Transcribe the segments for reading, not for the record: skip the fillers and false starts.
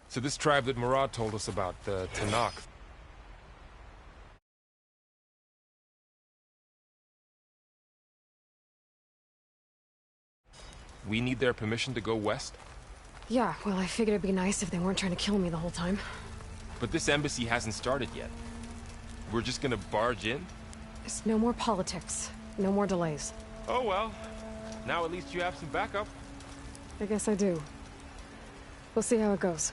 So this tribe that Murad told us about, the Tanakh. We need their permission to go west? Yeah, well, I figured it'd be nice if they weren't trying to kill me the whole time. But this embassy hasn't started yet. We're just gonna barge in? There's no more politics. No more delays. Oh well. Now at least you have some backup. I guess I do. We'll see how it goes.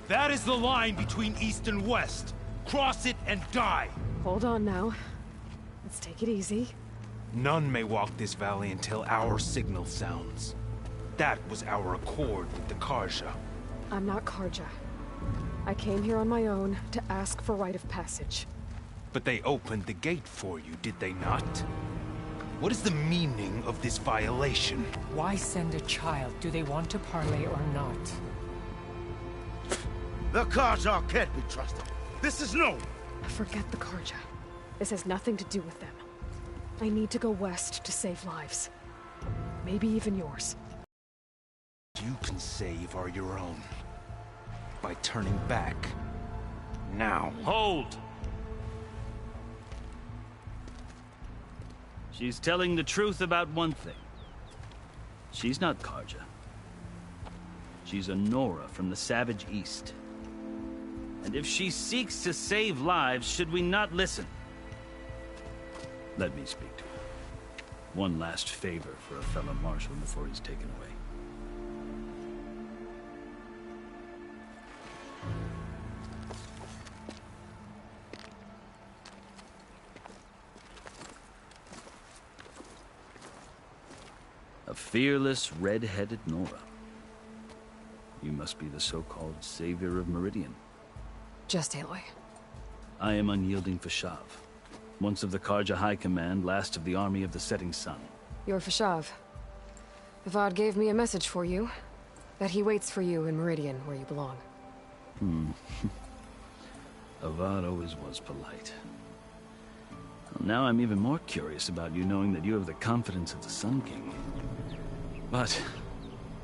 That is the line between East and West. Cross it and die. Hold on now. Let's take it easy. None may walk this valley until our signal sounds. That was our accord with the Karja. I'm not Karja. I came here on my own to ask for rite of passage. But they opened the gate for you, did they not? What is the meaning of this violation? Why send a child? Do they want to parley or not? The Karja can't be trusted. This is known. Forget the Karja. This has nothing to do with them. I need to go west to save lives. Maybe even yours. You can save are your own. By turning back. Now. Hold! She's telling the truth about one thing. She's not Karja. She's a Nora from the Savage East. And if she seeks to save lives, should we not listen? Let me speak to her. One last favor for a fellow marshal before he's taken away. A fearless, red-headed Nora. You must be the so-called savior of Meridian. Just Aloy. I am unyielding Fashav. Once of the Karja High Command, last of the army of the Setting Sun. You're Fashav. Avad gave me a message for you. That he waits for you in Meridian, where you belong. Avad always was polite. Well, now I'm even more curious about you knowing that you have the confidence of the Sun King. But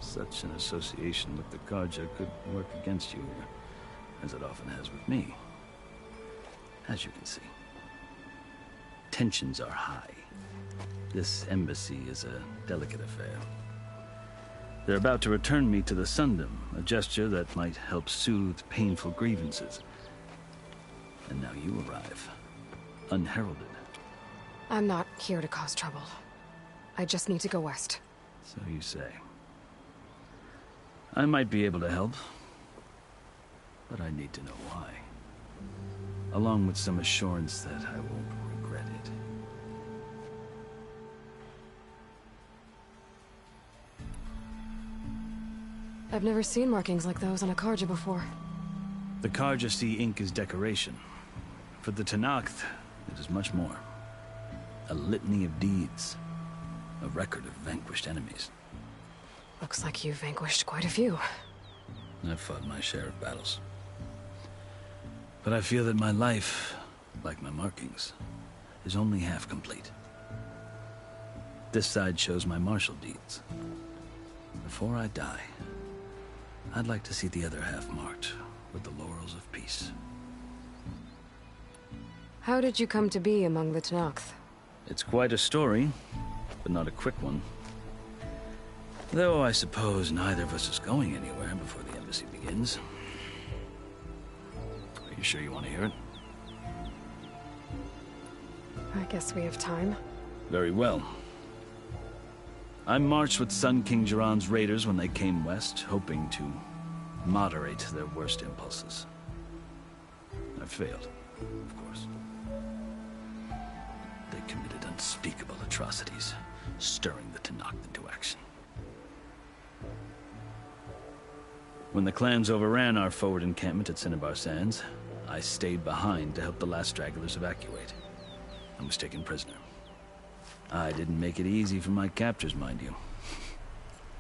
such an association with the Karja could work against you here, as it often has with me. As you can see, tensions are high. This embassy is a delicate affair. They're about to return me to the Sundom, a gesture that might help soothe painful grievances. And now you arrive, unheralded. I'm not here to cause trouble. I just need to go west. So you say. I might be able to help, but I need to know why. Along with some assurance that I won't regret it. I've never seen markings like those on a Karja before. The Karja see ink as decoration. For the Tanakh, it is much more. A litany of deeds. A record of vanquished enemies. Looks like you've vanquished quite a few. I've fought my share of battles. But I feel that my life, like my markings, is only half complete. This side shows my martial deeds. Before I die, I'd like to see the other half marked with the laurels of peace. How did you come to be among the Tanakh? It's quite a story, but not a quick one. Though I suppose neither of us is going anywhere before the embassy begins. Are you sure you want to hear it? I guess we have time. Very well. I marched with Sun King Jiran's raiders when they came west, hoping to moderate their worst impulses. have failed, of course. They committed unspeakable atrocities, stirring the Tenakth into action. When the clans overran our forward encampment at Cinnabar Sands, I stayed behind to help the last stragglers evacuate. I was taken prisoner. I didn't make it easy for my captors, mind you.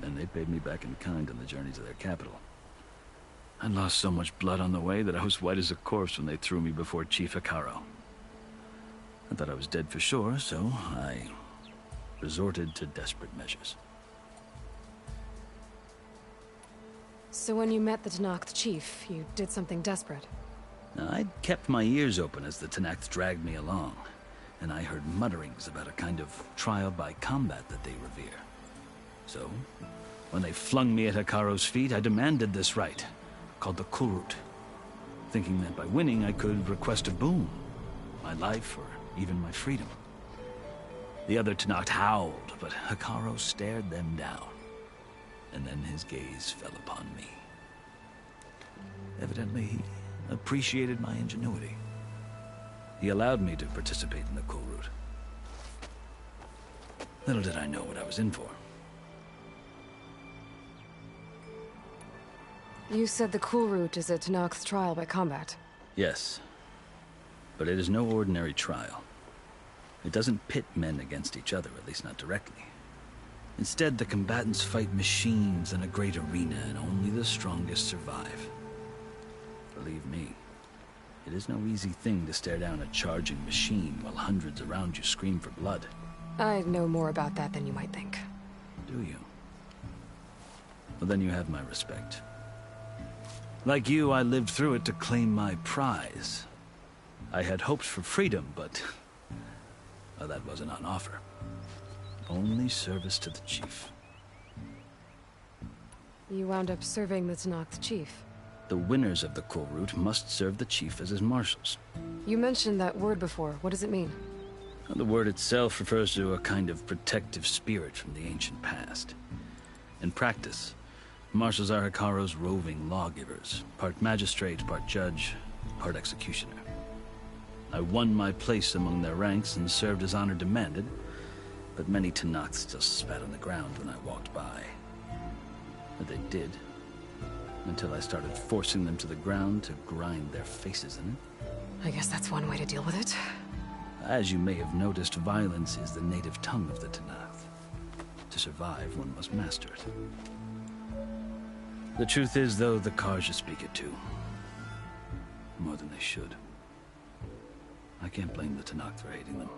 And they paid me back in kind on the journey to their capital. I lost so much blood on the way that I was white as a corpse when they threw me before Chief Hekarro. I thought I was dead for sure, so I resorted to desperate measures. So when you met the Tenakth chief, you did something desperate? I'd kept my ears open as the Tenakth dragged me along, and I heard mutterings about a kind of trial by combat that they revere. So, when they flung me at Hekarro's feet, I demanded this rite, called the Kulrut, thinking that by winning I could request a boon, my life or even my freedom. The other Tenakth howled, but Hekarro stared them down, and then his gaze fell upon me. Evidently, he appreciated my ingenuity. He allowed me to participate in the Kulrut. Little did I know what I was in for. You said the Kulrut is a Tenakth's trial by combat. Yes, but it is no ordinary trial. It doesn't pit men against each other, at least not directly. Instead, the combatants fight machines in a great arena, and only the strongest survive. Believe me, it is no easy thing to stare down a charging machine while hundreds around you scream for blood. I know more about that than you might think. Do you? Well, then you have my respect. Like you, I lived through it to claim my prize. I had hoped for freedom, but well, that wasn't on offer. Only service to the chief. You wound up serving the Tenakth chief. The winners of the Kulrut must serve the chief as his marshals. You mentioned that word before. What does it mean? The word itself refers to a kind of protective spirit from the ancient past. In practice, marshals are Hekarro's roving lawgivers, part magistrate, part judge, part executioner. I won my place among their ranks and served as honor demanded, but many Tenakth still spat on the ground when I walked by. But they did, until I started forcing them to the ground to grind their faces in it. I guess that's one way to deal with it. As you may have noticed, violence is the native tongue of the Tenakth. To survive, one must master it. The truth is, though, the Karja speak it too. More than they should. I can't blame the Tenakth for hating them.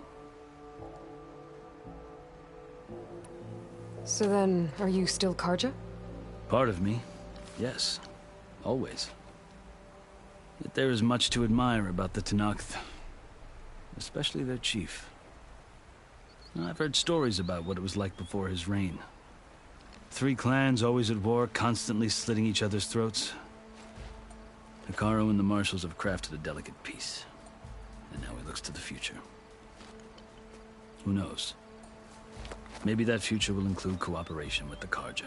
So then, are you still Karja? Part of me, yes. Always. Yet there is much to admire about the Tenakth. Especially their chief. I've heard stories about what it was like before his reign. 3 clans always at war, constantly slitting each other's throats. Hekarro and the marshals have crafted a delicate peace. And now he looks to the future. Who knows? Maybe that future will include cooperation with the Karja.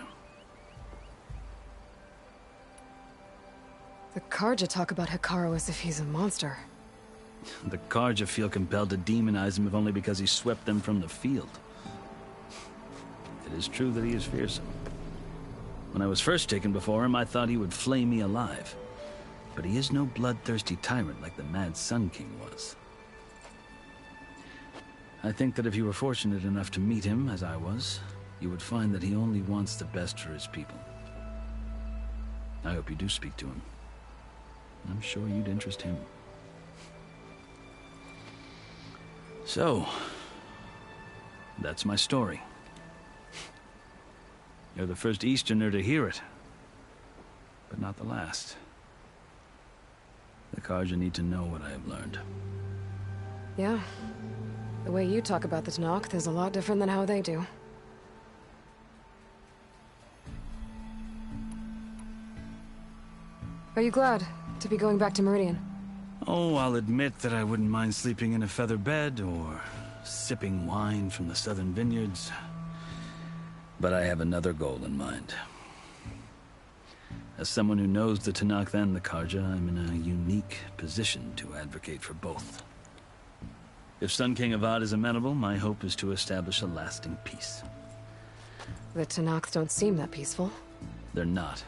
The Karja talk about Hekarro as if he's a monster. The Karja feel compelled to demonize him if only because he swept them from the field. It is true that he is fearsome. When I was first taken before him, I thought he would flay me alive. But he is no bloodthirsty tyrant like the Mad Sun King was. I think that if you were fortunate enough to meet him, as I was, you would find that he only wants the best for his people. I hope you do speak to him. I'm sure you'd interest him. So, that's my story. You're the first Easterner to hear it, but not the last. The Karja need to know what I have learned. Yeah. The way you talk about the Tenakth is a lot different than how they do. Are you glad to be going back to Meridian? Oh, I'll admit that I wouldn't mind sleeping in a feather bed or sipping wine from the southern vineyards. But I have another goal in mind. As someone who knows the Tenakth and the Karja, I'm in a unique position to advocate for both. If Sun King Avad is amenable, my hope is to establish a lasting peace. The Tenakth don't seem that peaceful. They're not,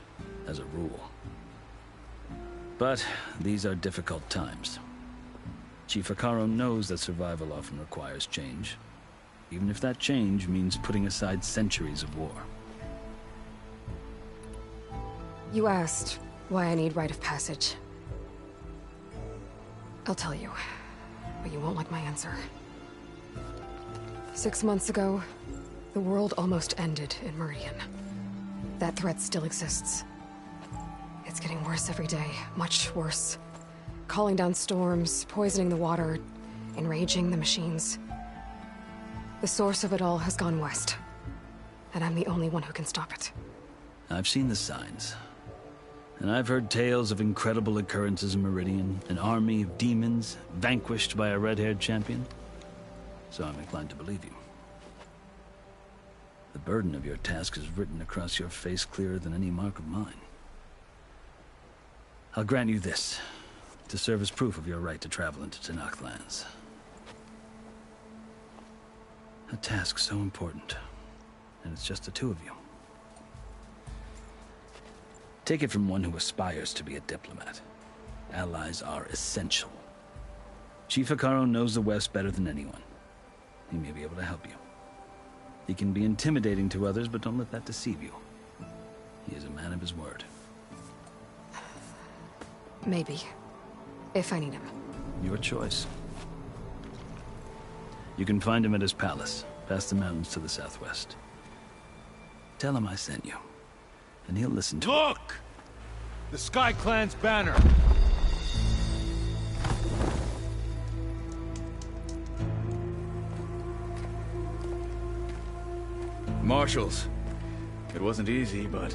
as a rule. But these are difficult times. Chief Akaro knows that survival often requires change, even if that change means putting aside centuries of war. You asked why I need rite of passage. I'll tell you, but you won't like my answer. 6 months ago, the world almost ended in Meridian. That threat still exists. It's getting worse every day, much worse. Calling down storms, poisoning the water, enraging the machines. The source of it all has gone west, and I'm the only one who can stop it. I've seen the signs. And I've heard tales of incredible occurrences in Meridian, an army of demons vanquished by a red-haired champion. So I'm inclined to believe you. The burden of your task is written across your face clearer than any mark of mine. I'll grant you this, to serve as proof of your right to travel into Tenakth lands. A task so important, and it's just the two of you. Take it from one who aspires to be a diplomat. Allies are essential. Chief Akaro knows the West better than anyone. He may be able to help you. He can be intimidating to others, but don't let that deceive you. He is a man of his word. Maybe. If I need him. Your choice. You can find him at his palace, past the mountains to the southwest. Tell him I sent you, and he'll listen to it. Look! The Sky Clan's banner! Marshals. It wasn't easy, but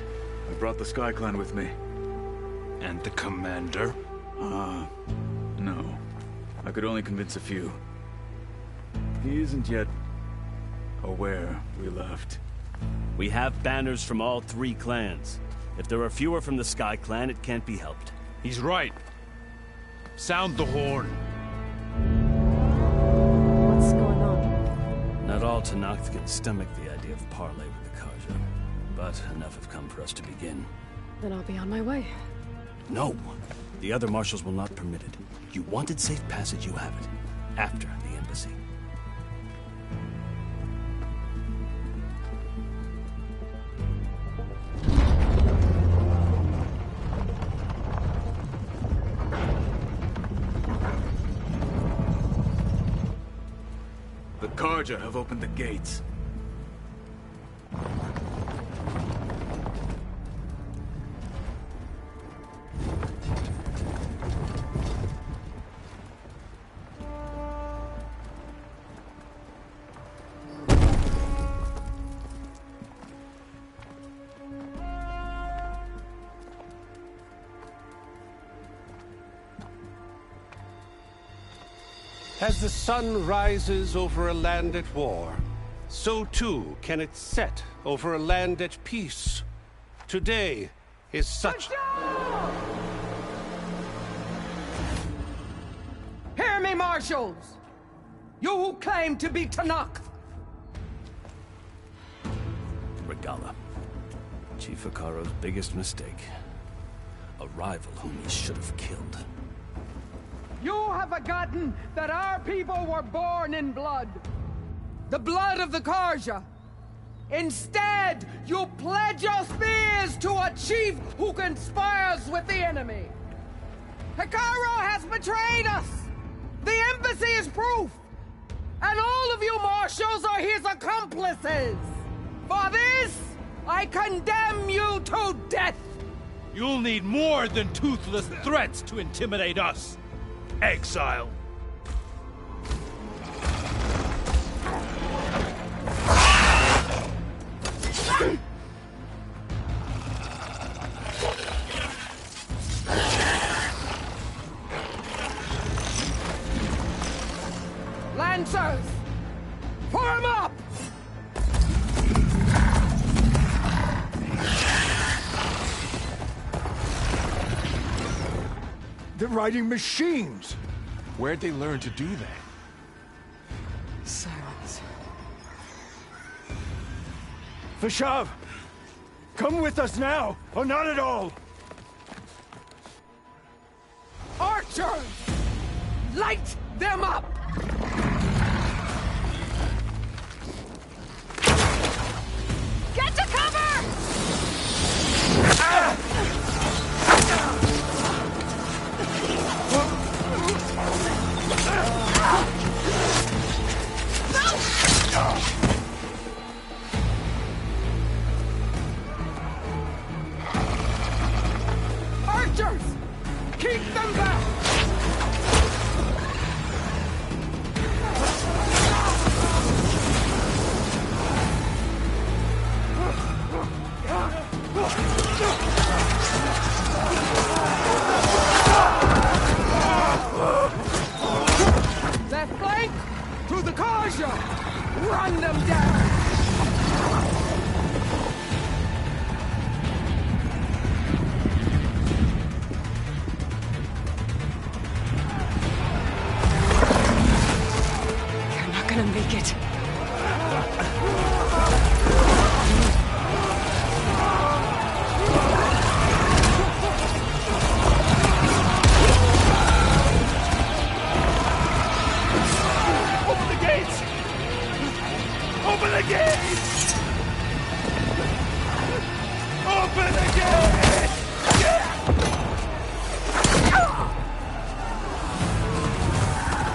I brought the Sky Clan with me. And the commander? No. I could only convince a few. He isn't yet aware we left. We have banners from all 3 clans. If there are fewer from the Sky Clan, it can't be helped. He's right. Sound the horn. What's going on? Not all Tenakth can stomach the idea of parley with the Karja, but enough have come for us to begin. Then I'll be on my way. No! The other marshals will not permit it. You wanted safe passage, you have it. After the embassy. The Karja have opened the gates. As the sun rises over a land at war, so too can it set over a land at peace. Today is such... Hear me, marshals! You who claim to be Tenakth! Regala. Chief Akaro's biggest mistake. A rival whom he should have killed. You have forgotten that our people were born in blood. The blood of the Karja. Instead, you pledge your spears to a chief who conspires with the enemy. Akaro has betrayed us. The embassy is proof. And all of you marshals are his accomplices. For this, I condemn you to death. You'll need more than toothless threats to intimidate us. Exile. Lancers, form up! riding machines. Where'd they learn to do that? Silence. Vashav! Come with us now, or not at all! Archers! Light them up! Get to cover! Archers! Keep them back! Left flank! To the Karja! Run them down! You're not gonna make it. Open the gates! Open the gates! Open the gates!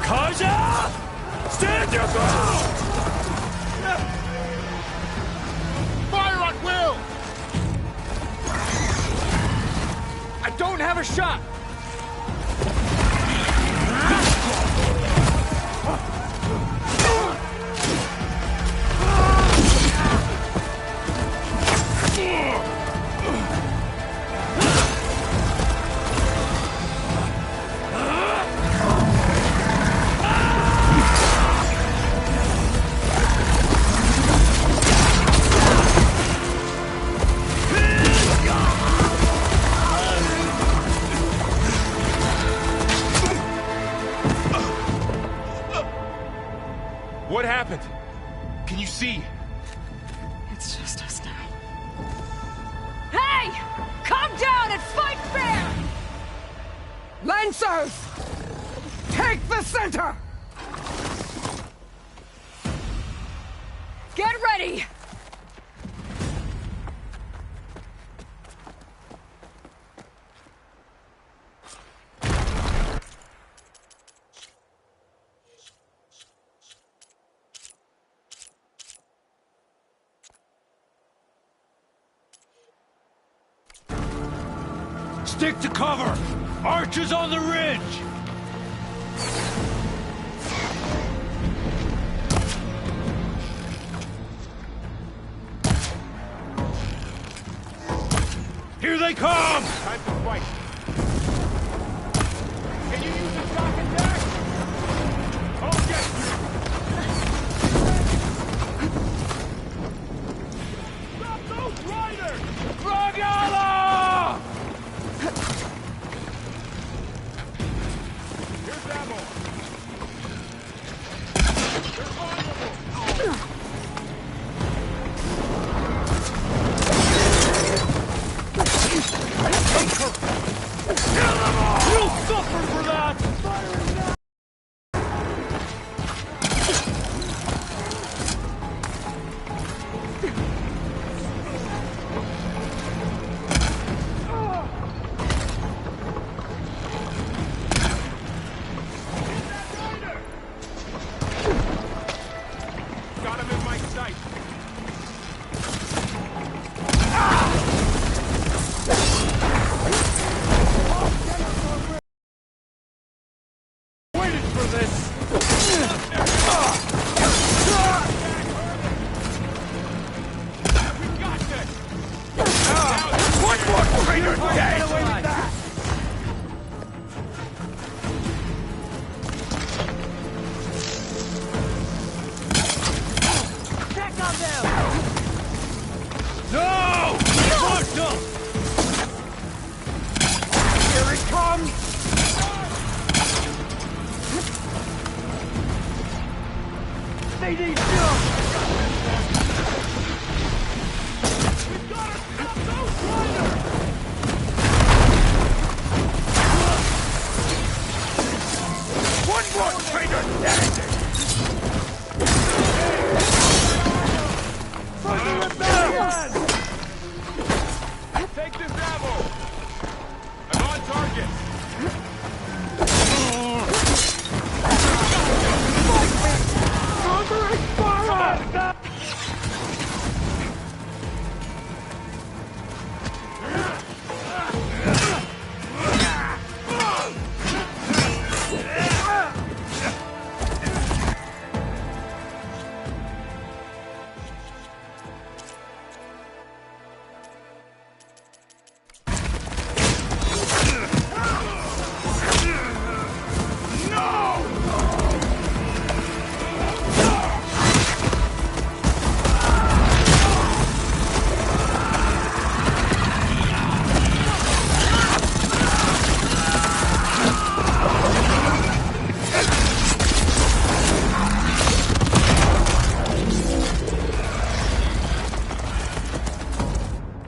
Kaja! Stand your ground! Fire at will! I don't have a shot! What happened? Can you see? It's just us now. Hey! Calm down and fight fair! Lancers! Take the center! Get ready! Stick to cover! Archers on the ridge! Here they come! Time to fight. Can you use the shock attack? Oh, yes! Stop those riders! Dragala! Here's ammo. They're vulnerable. You'll suffer for that! Firing now! Got him in my sight. Waited for this! We got this. One more traitor dead! Check on them! No! Marked up! Here it comes! They need help! We've gotta stop those riders! One more traitor standing! Further advance! Take this ammo! I'm on target!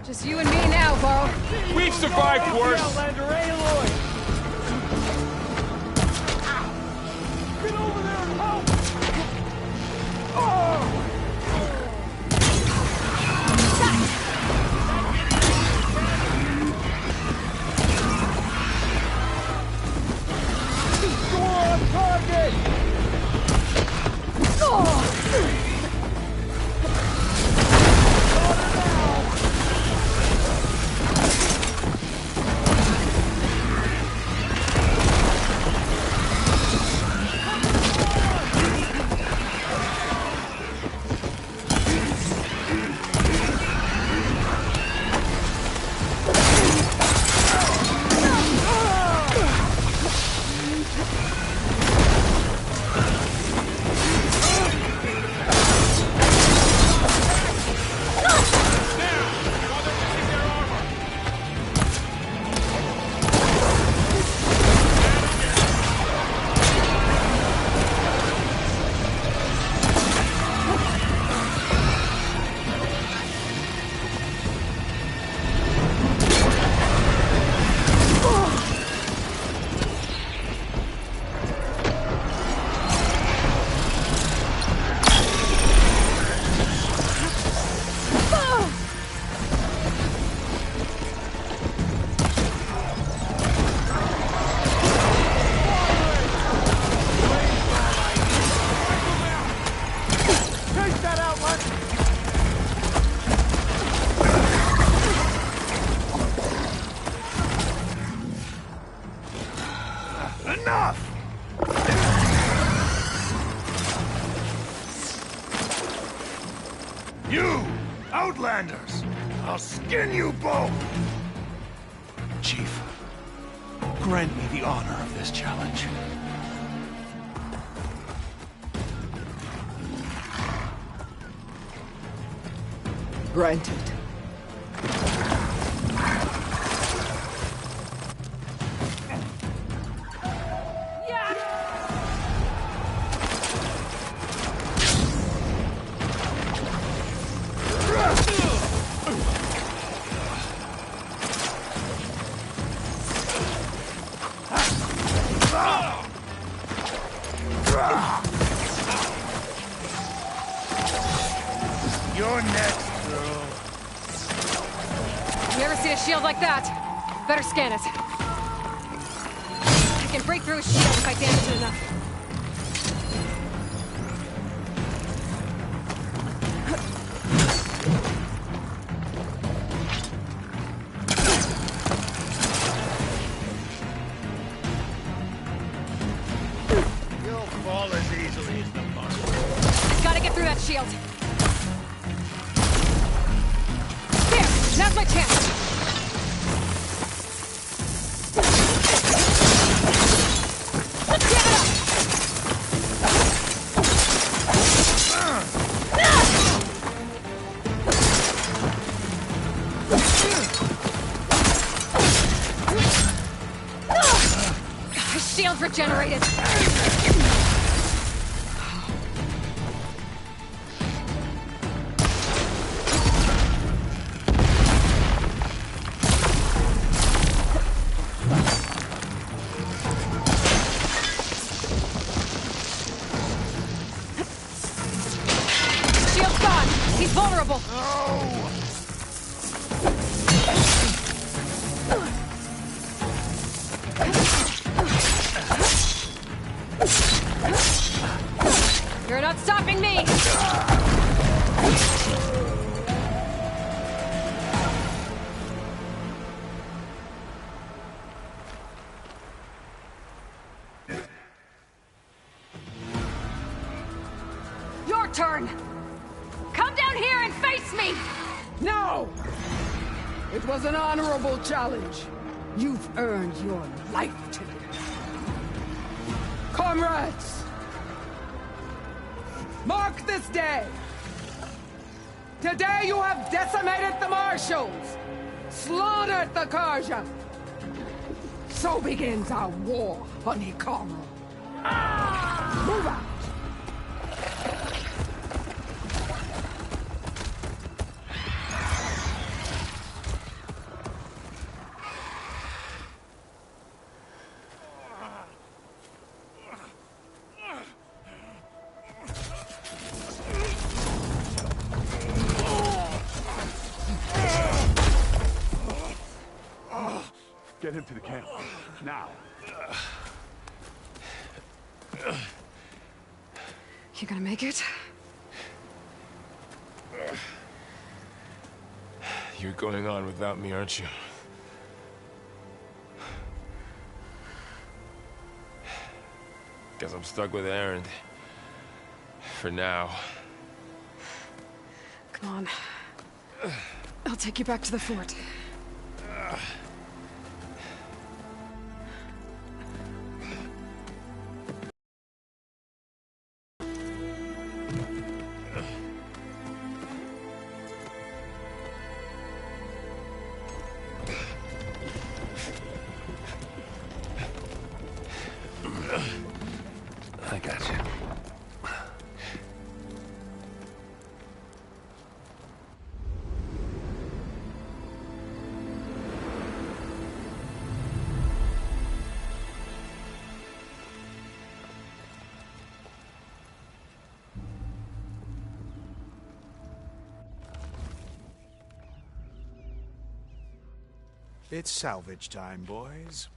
Just you and me now, Varl. We've survived worse! Outlander Aloy! Get over there and help! Score on target! Enough! You, Outlanders! I'll skin you both! Chief, grant me the honor of this challenge. Granted. You're next, girl. You ever seen a shield like that? Better scan it. I can break through a shield if I damage it enough. You'll fall as easily as the bus. Gotta get through that shield. There! Now's my chance! Shield regenerated. turn! Come down here and face me! No! It was an honorable challenge. You've earned your life ticket. Comrades! Mark this day! Today you have decimated the Marshals! Slaughtered the Karja! So begins our war, Honeycomb. Move out! Get him to the camp. Now. You gonna make it? You're going on without me, aren't you? Guess I'm stuck with Aaron. For now. Come on. I'll take you back to the fort. I got you. It's salvage time, boys.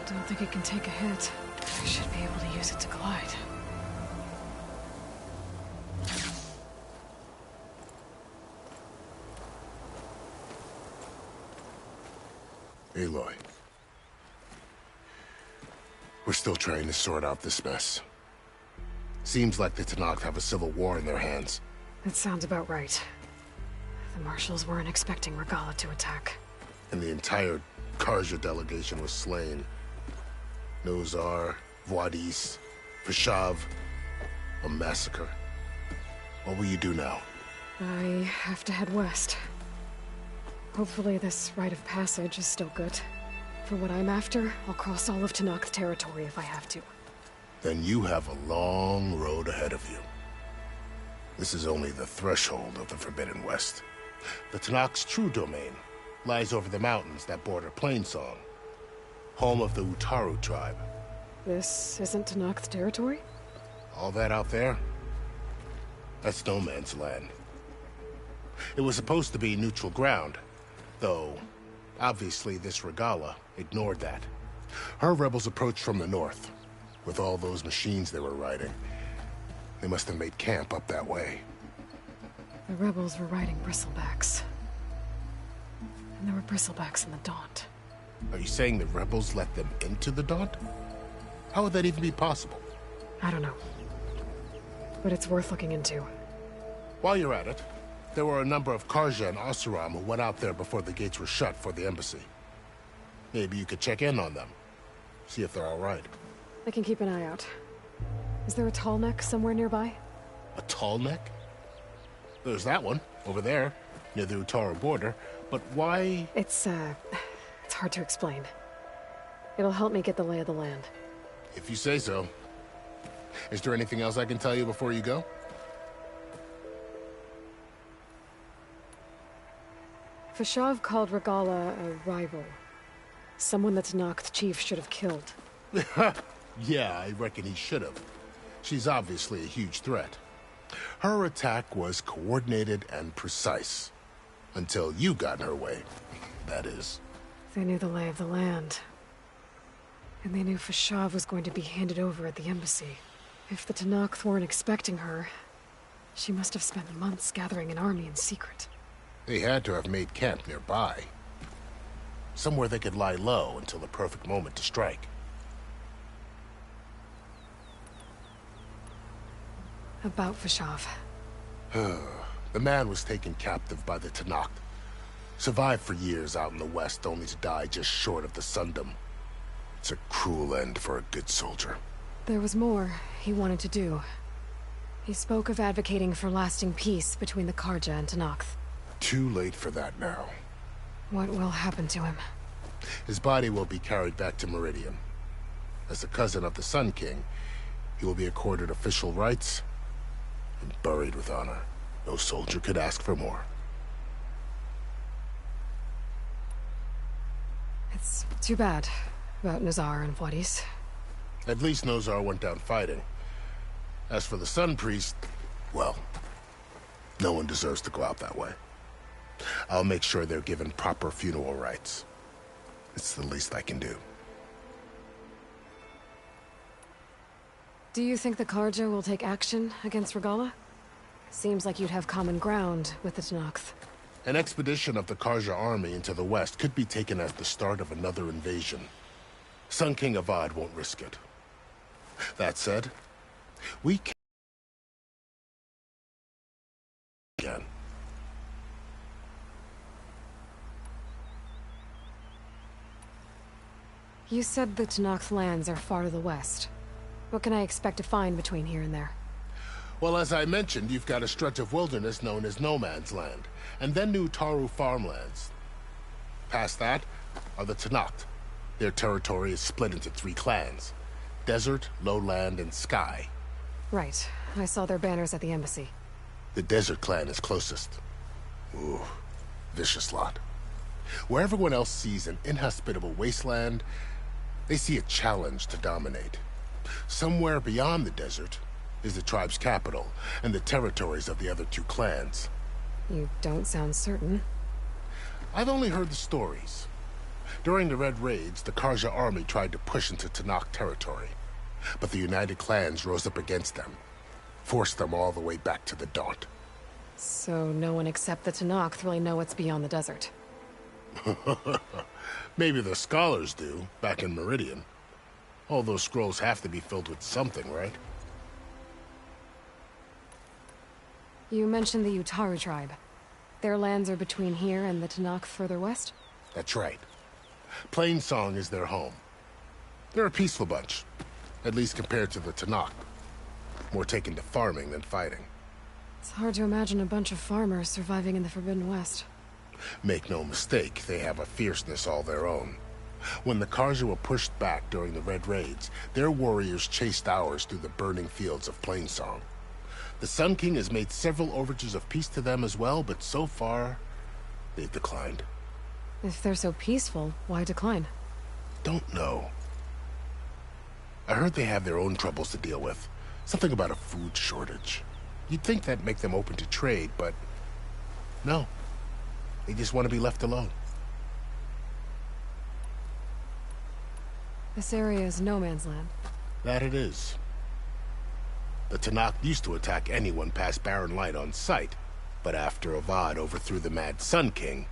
Don't think it can take a hit. I should be able to use it to glide. Aloy. We're still trying to sort out this mess. Seems like the Tenakth have a civil war in their hands. That sounds about right. The Marshals weren't expecting Regala to attack. And the entire Karja delegation was slain. Nozar, Voidis, Vashav, a massacre. What will you do now? I have to head west. Hopefully this rite of passage is still good. For what I'm after, I'll cross all of Tenakth territory if I have to. Then you have a long road ahead of you. This is only the threshold of the Forbidden West. The Tenakth's true domain lies over the mountains that border Plainsong, home of the Utaru tribe. This isn't Tenakth territory? All that out there? That's no man's land. It was supposed to be neutral ground, though obviously this Regala ignored that. Her rebels approached from the north, with all those machines they were riding. They must have made camp up that way. The rebels were riding bristlebacks. And there were bristlebacks in the Daunt. Are you saying the rebels let them into the Daunt? How would that even be possible? I don't know. But it's worth looking into. While you're at it, there were a number of Karja and Oseram who went out there before the gates were shut for the embassy. Maybe you could check in on them. See if they're all right. I can keep an eye out. Is there a tall neck somewhere nearby? A tall neck? There's that one, over there, near the Utaru border. But why... It's hard to explain. It'll help me get the lay of the land. If you say so. Is there anything else I can tell you before you go? Fashav called Regala a rival. Someone that Tanakh chief should have killed. Yeah, I reckon he should have. She's obviously a huge threat. Her attack was coordinated and precise. Until you got in her way, that is. They knew the lay of the land. And they knew Fashav was going to be handed over at the embassy. If the Tanakh weren't expecting her, she must have spent months gathering an army in secret. They had to have made camp nearby. Somewhere they could lie low until the perfect moment to strike. About Fashav. The man was taken captive by the Tanakh. Survived for years out in the west, only to die just short of the Sundom. It's a cruel end for a good soldier. There was more he wanted to do. He spoke of advocating for lasting peace between the Karja and Tanakh. Too late for that now. What will happen to him? His body will be carried back to Meridian. As a cousin of the Sun King, he will be accorded official rights and buried with honor. No soldier could ask for more. It's too bad about Nazar and Wadis. At least Nozar went down fighting. As for the Sun Priest, well, no one deserves to go out that way. I'll make sure they're given proper funeral rites. It's the least I can do. Do you think the Karja will take action against Regala? Seems like you'd have common ground with the Tanakh. An expedition of the Karja army into the west could be taken as the start of another invasion. Sun King Avad won't risk it. That said, we can... again. You said the Tanakh lands are far to the west. What can I expect to find between here and there? Well, as I mentioned, you've got a stretch of wilderness known as No Man's Land, and then New Taru farmlands. Past that are the Tanakh. Their territory is split into 3 clans: Desert, Lowland, and Sky. Right. I saw their banners at the embassy. The Desert clan is closest. Ooh, vicious lot. Where everyone else sees an inhospitable wasteland, they see a challenge to dominate. Somewhere beyond the desert is the tribe's capital and the territories of the other 2 clans. You don't sound certain. I've only heard the stories. During the Red Raids, the Karja army tried to push into Tanakh territory, but the United Clans rose up against them, forced them all the way back to the Daunt. So no one except the Tanakh really know what's beyond the desert. Maybe the scholars do, back in Meridian. All those scrolls have to be filled with something, right? You mentioned the Utaru tribe. Their lands are between here and the Tanakh further west? That's right. Plainsong is their home. They're a peaceful bunch, at least compared to the Tanakh. More taken to farming than fighting. It's hard to imagine a bunch of farmers surviving in the Forbidden West. Make no mistake, they have a fierceness all their own. When the Karja were pushed back during the Red Raids, their warriors chased ours through the burning fields of Plainsong. The Sun King has made several overtures of peace to them as well, but so far, they've declined. If they're so peaceful, why decline? Don't know. I heard they have their own troubles to deal with. Something about a food shortage. You'd think that'd make them open to trade, but no. They just want to be left alone. This area is no man's land. That it is. The Tanakh used to attack anyone past Barren Light on sight, but after Avad overthrew the Mad Sun King,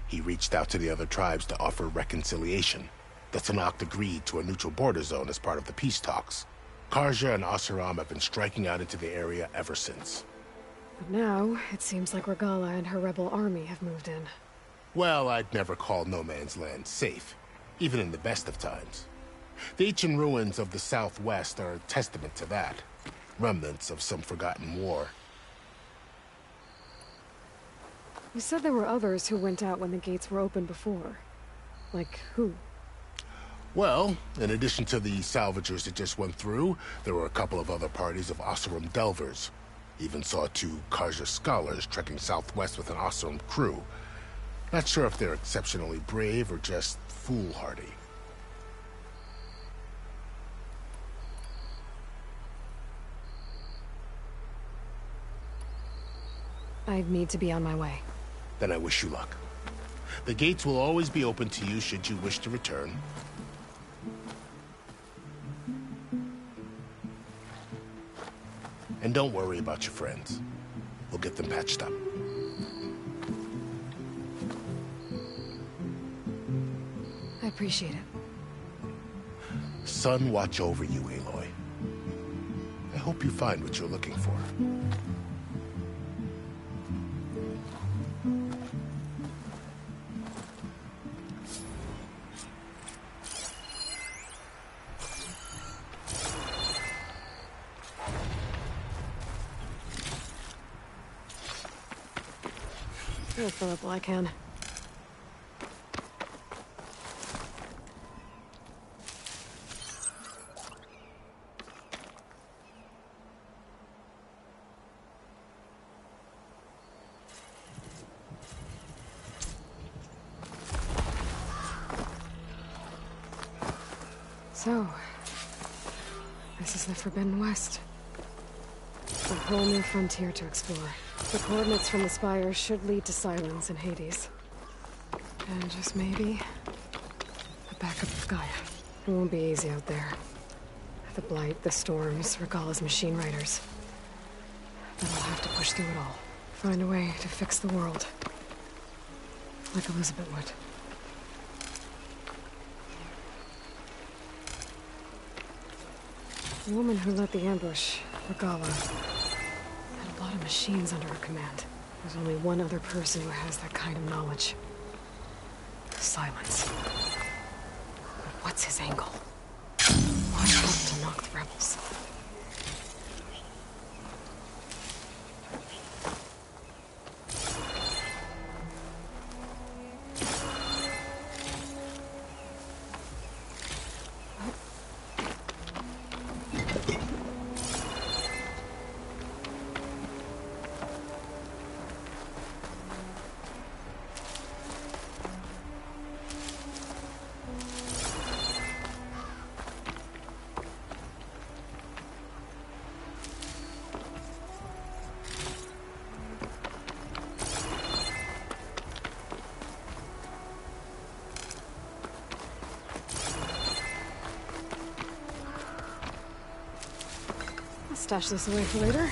he reached out to the other tribes to offer reconciliation. The Tanakh agreed to a neutral border zone as part of the peace talks. Karja and Oseram have been striking out into the area ever since. But now, it seems like Regala and her rebel army have moved in. Well, I'd never call No Man's Land safe, even in the best of times. The ancient ruins of the Southwest are a testament to that. Remnants of some forgotten war. You said there were others who went out when the gates were open before. Like who? Well, in addition to the salvagers that just went through, there were a couple of other parties of Oseram delvers. Even saw 2 Karja scholars trekking southwest with an Oseram crew. Not sure if they're exceptionally brave or just foolhardy. I need to be on my way. Then I wish you luck. The gates will always be open to you should you wish to return. And don't worry about your friends. We'll get them patched up. I appreciate it. Sun watch over you, Aloy. I hope you find what you're looking for. I'll fill up while I can. So, this is the Forbidden West. A whole new frontier to explore. The coordinates from the spire should lead to Silence in Hades. And just maybe, a backup of Gaia. It won't be easy out there. The Blight, the Storms, Regalla's machine riders. But I'll have to push through it all. Find a way to fix the world. Like Elizabeth would. The woman who led the ambush, Regalla, had a lot of machines under her command. There's only one other person who has that kind of knowledge. Silence. But what's his angle? Why help to knock the rebels? Stash this away for later.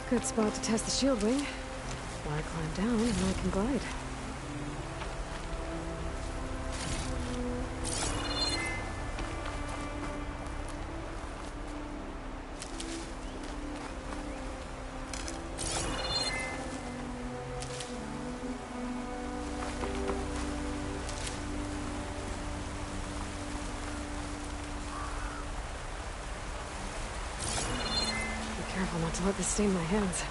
Good spot to test the shield wing. Why climb down when I can glide? careful not to let this stain my hands.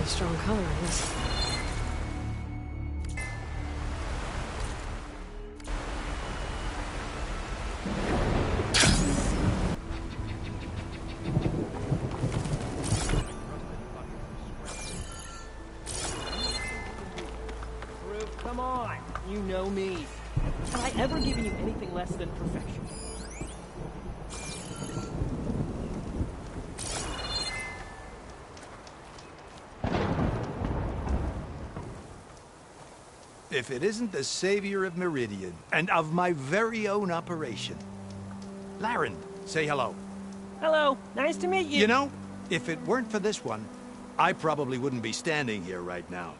Strong color on this. Come on, you know me. Have I ever given you anything less than perfection? If it isn't the savior of Meridian, and of my very own operation. Laren, say hello. Hello, nice to meet you. You know, if it weren't for this one, I probably wouldn't be standing here right now.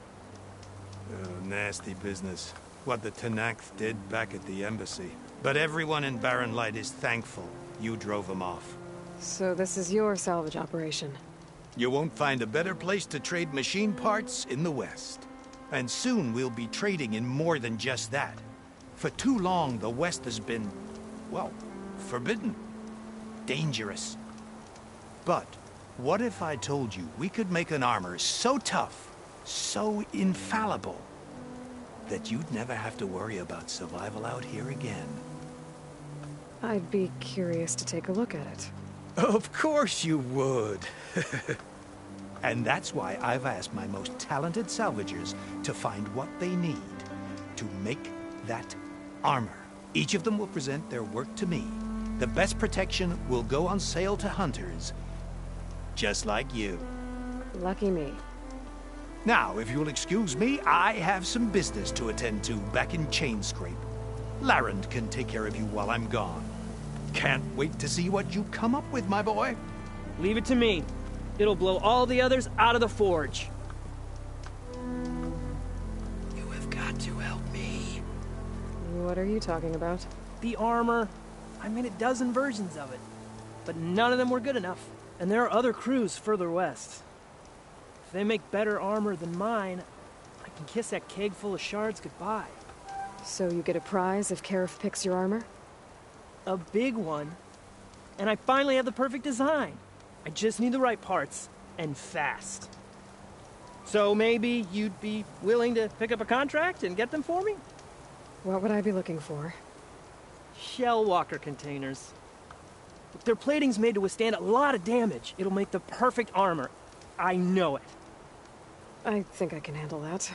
Nasty business. What the Tenakth did back at the embassy. But everyone in Barren Light is thankful you drove them off. So this is your salvage operation? You won't find a better place to trade machine parts in the West. And soon we'll be trading in more than just that. For too long, the West has been, well, forbidden. Dangerous. But what if I told you we could make an armor so tough, so infallible, that you'd never have to worry about survival out here again? I'd be curious to take a look at it. Of course you would. And that's why I've asked my most talented salvagers to find what they need to make that armor. Each of them will present their work to me. The best protection will go on sale to hunters, just like you. Lucky me. Now, if you'll excuse me, I have some business to attend to back in Chainscrape. Larend can take care of you while I'm gone. Can't wait to see what you come up with, my boy. Leave it to me. It'll blow all the others out of the forge. You have got to help me. What are you talking about? The armor. I made a dozen versions of it, but none of them were good enough. And there are other crews further west. If they make better armor than mine, I can kiss that keg full of shards goodbye. So you get a prize if Karif picks your armor? A big one. And I finally have the perfect design. I just need the right parts, and fast. So maybe you'd be willing to pick up a contract and get them for me? What would I be looking for? Shell walker containers. Their plating's made to withstand a lot of damage. It'll make the perfect armor. I know it. I think I can handle that.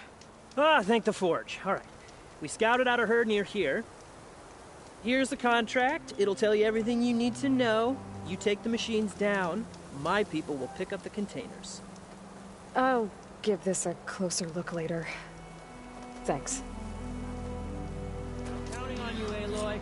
Ah, thank the forge. All right. We scouted out a herd near here. Here's the contract. It'll tell you everything you need to know. You take the machines down. My people will pick up the containers. I'll give this a closer look later. Thanks. Counting on you, Aloy.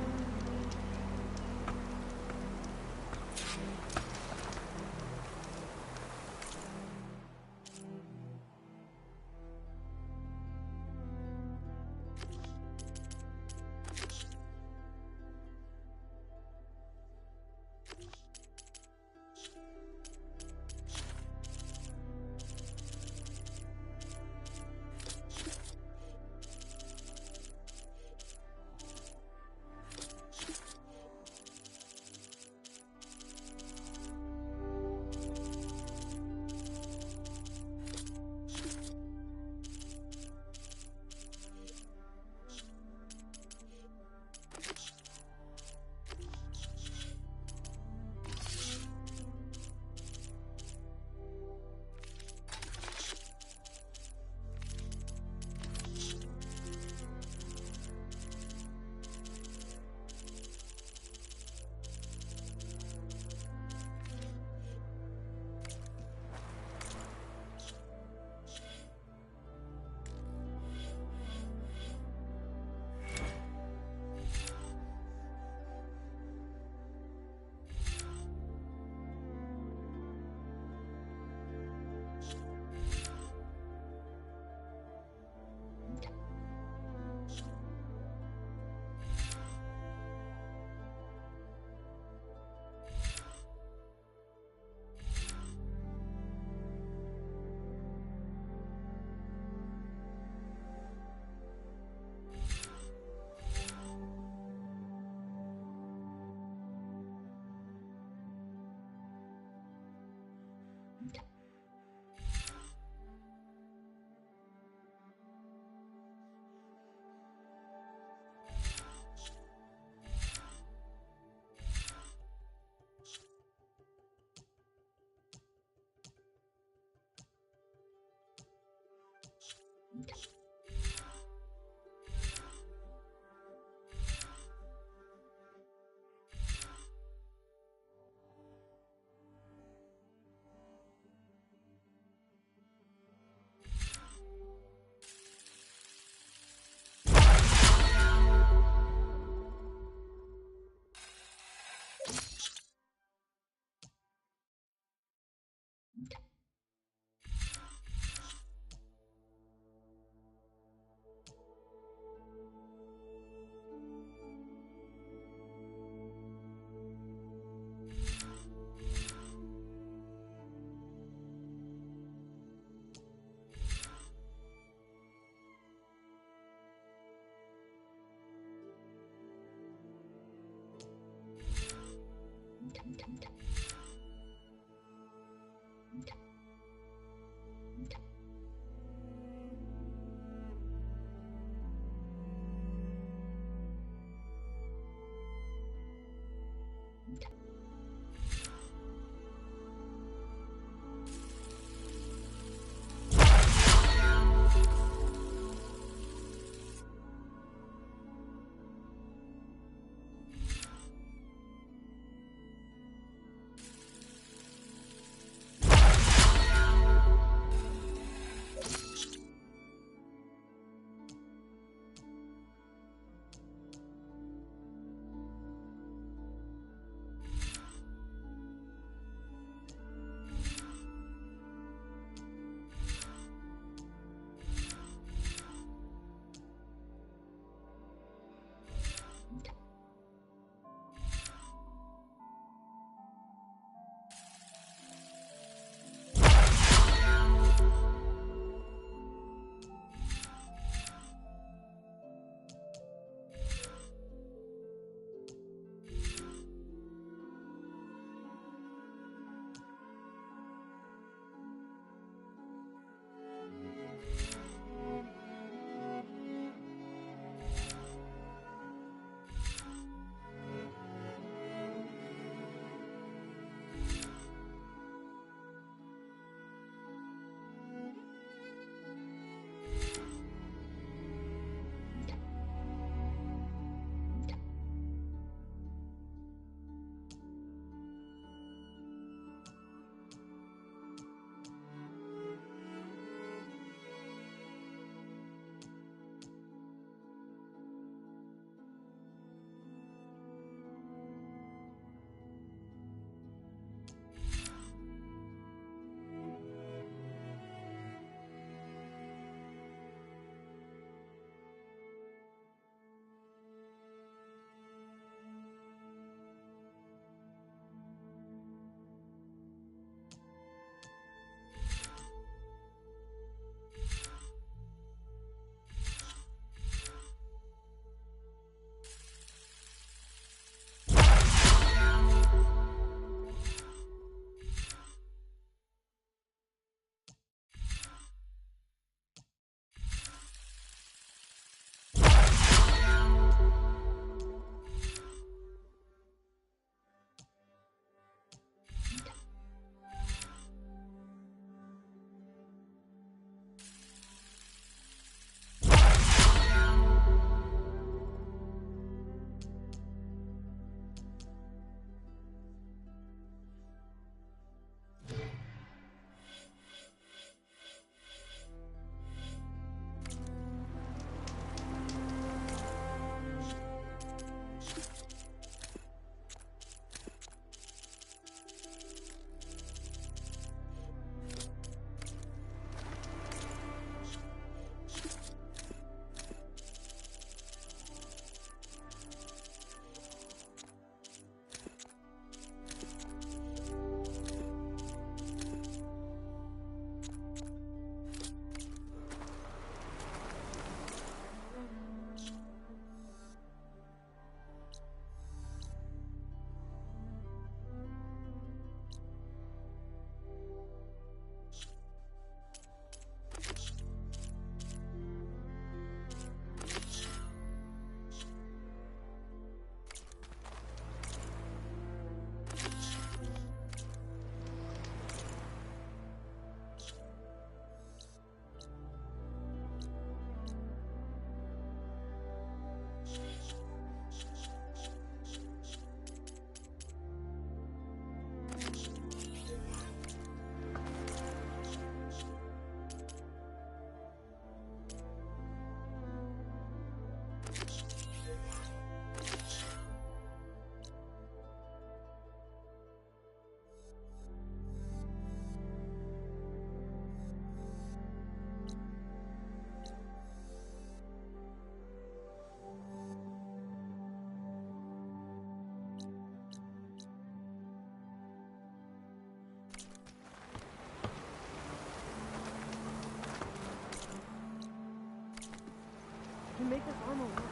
can make this armor work.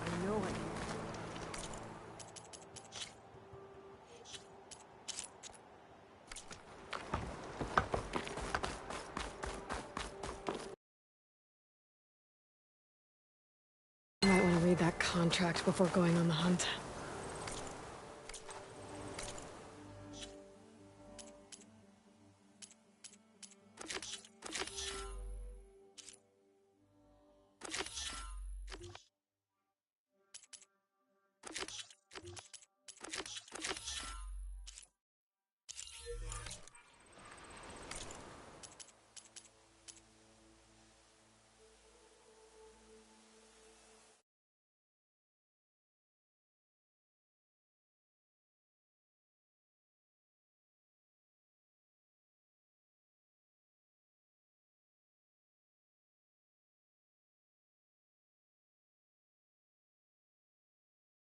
I know I can. You might want to read that contract before going on the hunt.